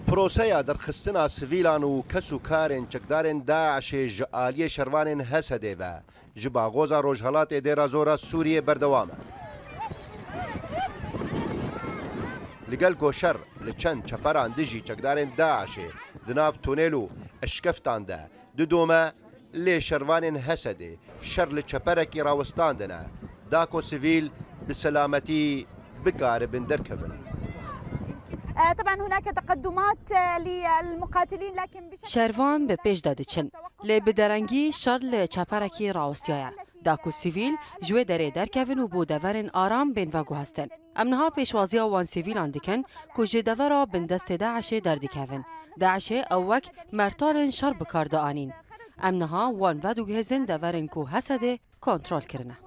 پرۆسەیە دەرخستنا سڤیلان و کەس و کارên çekdarên Daişê ji aliyê şervanên Hesedê ve ji bagoza Rojhilatê dêra zora Sûriyê berdewam e. Li gel goşer li çend çeperan dijî çekdarên Daişê di nav tunêl û eşkeftan de di dome lê şervanên Hesedê şer li çeperekî rawistandine da ku sivîl bi selametî bikaribin derkevin. طبعا هناك تقدمات للمقاتلين لكن شروان به پیش داده چن لی بدرنگی شر لی چپرکی راوستیایا داکو سیویل جوی دره درکوین و بودورن آرام بین وگو هستن امنها پیشوازیا وان سیویلان دیکن که جدورا بین دست داعش دردکوین داعش اوک مرتارن شر بکارده آنین امنها وان ودو گهزن دورن که حسده کنترل کرنه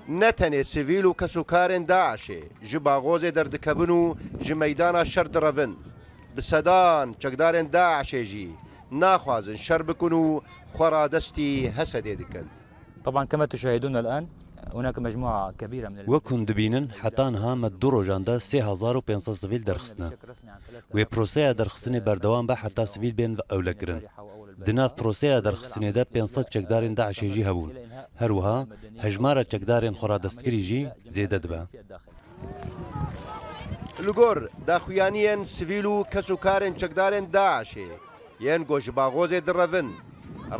نەتەنێ سڤیل و کەس و کارên Daişê ji baغozê derdikevin û ji meydana şer direvin. Bi sedan çekdarên Daişê jî naxwazin şer bikin û xwe radestî Hesedê dikin. طبعا كما تشاهدون الآن هناك مجموعة كبيرة من وەکوون دبینن حتا نها me du rojan de 3500 sivîl derxistine. Wê proseya derxistinê berdewam be heta sivîl bên ewlekirin. Di nav proseya derxistinê de 500 çekdarên Daişê jî hebûn. Her wiha hejmara çekdarên xwe radestkirî jî zêde dibe. Li gor daxuyaniyên sivîl û kes û karên çekdarên Daişê yên ku ji baغozê direvin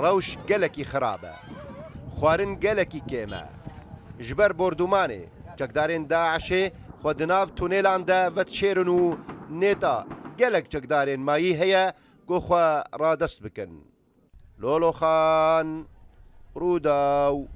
rewş gelekî xirab e. Xwarin gelekî kêm e. Ji ber bordûmanê çekdarên Daişê xwe di nav tunêlan de vedişêrin û nêta gelek çekdarên mayî heye ku xwe radest bikin. Loloxan Rûdaw.